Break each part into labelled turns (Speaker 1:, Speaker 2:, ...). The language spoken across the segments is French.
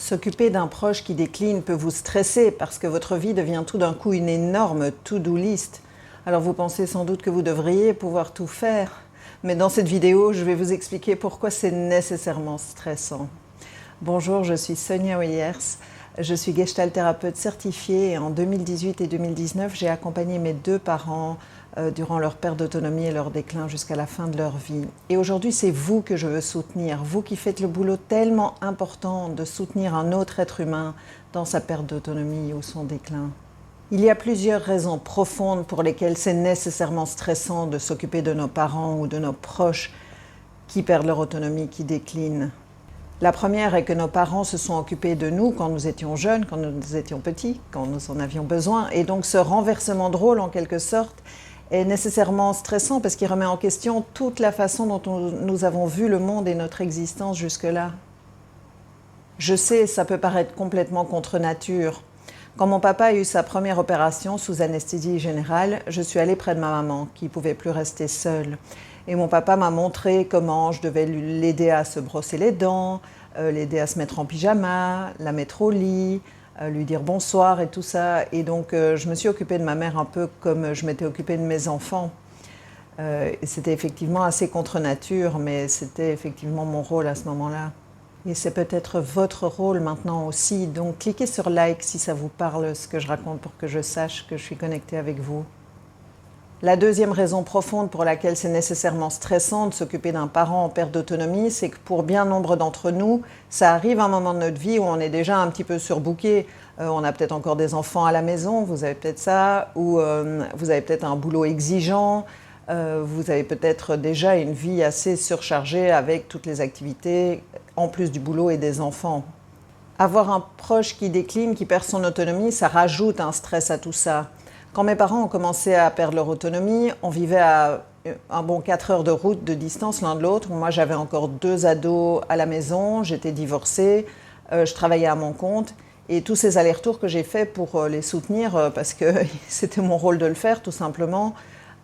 Speaker 1: S'occuper d'un proche qui décline peut vous stresser parce que votre vie devient tout d'un coup une énorme to-do list. Alors vous pensez sans doute que vous devriez pouvoir tout faire. Mais dans cette vidéo, je vais vous expliquer pourquoi c'est nécessairement stressant. Bonjour, je suis Sonia Weyers. Je suis gestalt thérapeute certifiée et en 2018 et 2019, j'ai accompagné mes deux parents durant leur perte d'autonomie et leur déclin jusqu'à la fin de leur vie. Et aujourd'hui, c'est vous que je veux soutenir, vous qui faites le boulot tellement important de soutenir un autre être humain dans sa perte d'autonomie ou son déclin. Il y a plusieurs raisons profondes pour lesquelles c'est nécessairement stressant de s'occuper de nos parents ou de nos proches qui perdent leur autonomie, qui déclinent. La première est que nos parents se sont occupés de nous quand nous étions jeunes, quand nous étions petits, quand nous en avions besoin. Et donc ce renversement de rôle, en quelque sorte, est nécessairement stressant parce qu'il remet en question toute la façon dont nous avons vu le monde et notre existence jusque-là. Je sais, ça peut paraître complètement contre nature. Quand mon papa a eu sa première opération sous anesthésie générale, je suis allée près de ma maman, qui ne pouvait plus rester seule. Et mon papa m'a montré comment je devais l'aider à se brosser les dents, l'aider à se mettre en pyjama, la mettre au lit, lui dire bonsoir et tout ça. Et donc je me suis occupée de ma mère un peu comme je m'étais occupée de mes enfants. Et c'était effectivement assez contre nature, mais c'était effectivement mon rôle à ce moment-là. Et c'est peut-être votre rôle maintenant aussi. Donc cliquez sur like si ça vous parle, ce que je raconte, pour que je sache que je suis connectée avec vous. La deuxième raison profonde pour laquelle c'est nécessairement stressant de s'occuper d'un parent en perte d'autonomie, c'est que pour bien nombre d'entre nous, ça arrive à un moment de notre vie où on est déjà un petit peu surbooké. On a peut-être encore des enfants à la maison, vous avez peut-être ça, ou vous avez peut-être un boulot exigeant, vous avez peut-être déjà une vie assez surchargée avec toutes les activités, en plus du boulot et des enfants. Avoir un proche qui décline, qui perd son autonomie, ça rajoute un stress à tout ça. Quand mes parents ont commencé à perdre leur autonomie, on vivait à un bon 4 heures de route de distance l'un de l'autre. Moi, j'avais encore 2 ados à la maison, j'étais divorcée, je travaillais à mon compte. Et tous ces allers-retours que j'ai faits pour les soutenir, parce que c'était mon rôle de le faire tout simplement,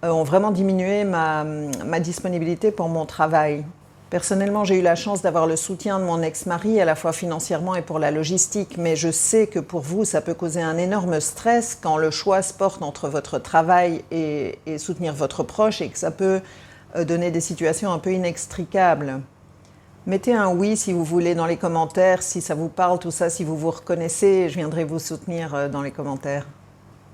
Speaker 1: ont vraiment diminué ma disponibilité pour mon travail. Personnellement, j'ai eu la chance d'avoir le soutien de mon ex-mari, à la fois financièrement et pour la logistique, mais je sais que pour vous, ça peut causer un énorme stress quand le choix se porte entre votre travail et soutenir votre proche, et que ça peut donner des situations un peu inextricables. Mettez un oui si vous voulez dans les commentaires, si ça vous parle tout ça, si vous vous reconnaissez, je viendrai vous soutenir dans les commentaires.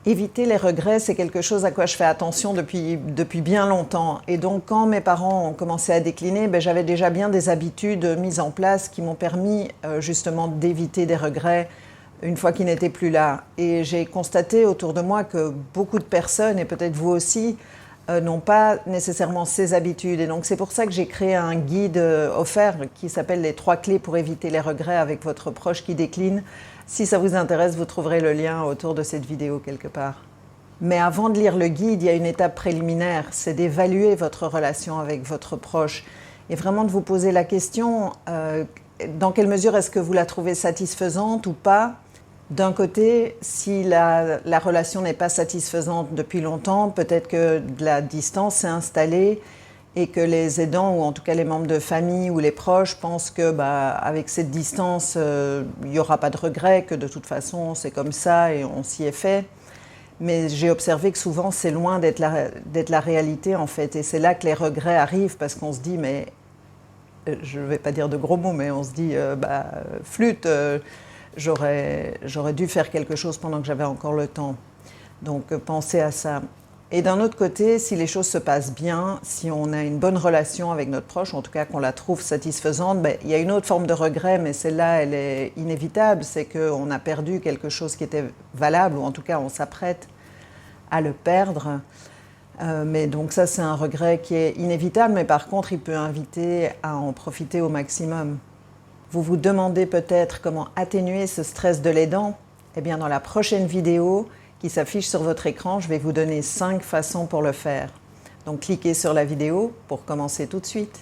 Speaker 1: Éviter les regrets, c'est quelque chose à quoi je fais attention depuis bien longtemps. Et donc, quand mes parents ont commencé à décliner, j'avais déjà bien des habitudes mises en place qui m'ont permis justement d'éviter des regrets une fois qu'ils n'étaient plus là. Et j'ai constaté autour de moi que beaucoup de personnes, et peut-être vous aussi, n'ont pas nécessairement ces habitudes. Et donc, c'est pour ça que j'ai créé un guide offert qui s'appelle « Les 3 clés pour éviter les regrets avec votre proche qui décline ». Si ça vous intéresse, vous trouverez le lien autour de cette vidéo quelque part. Mais avant de lire le guide, il y a une étape préliminaire, c'est d'évaluer votre relation avec votre proche et vraiment de vous poser la question, dans quelle mesure est-ce que vous la trouvez satisfaisante ou pas? D'un côté, si la relation n'est pas satisfaisante depuis longtemps, peut-être que de la distance s'est installée et que les aidants, ou en tout cas les membres de famille ou les proches, pensent que avec cette distance, il n'y aura pas de regret, que de toute façon c'est comme ça et on s'y est fait. Mais j'ai observé que souvent c'est loin d'être la réalité en fait, et c'est là que les regrets arrivent parce qu'on se dit, mais je ne vais pas dire de gros mots, mais on se dit, flûte, j'aurais dû faire quelque chose pendant que j'avais encore le temps. Donc pensez à ça. Et d'un autre côté, si les choses se passent bien, si on a une bonne relation avec notre proche, en tout cas qu'on la trouve satisfaisante, il y a une autre forme de regret, mais celle-là, elle est inévitable, c'est qu'on a perdu quelque chose qui était valable, ou en tout cas on s'apprête à le perdre. Mais donc ça, c'est un regret qui est inévitable, mais par contre, il peut inviter à en profiter au maximum. Vous vous demandez peut-être comment atténuer ce stress de l'aidant? Eh bien, dans la prochaine vidéo qui s'affiche sur votre écran, je vais vous donner 5 façons pour le faire. Donc, cliquez sur la vidéo pour commencer tout de suite.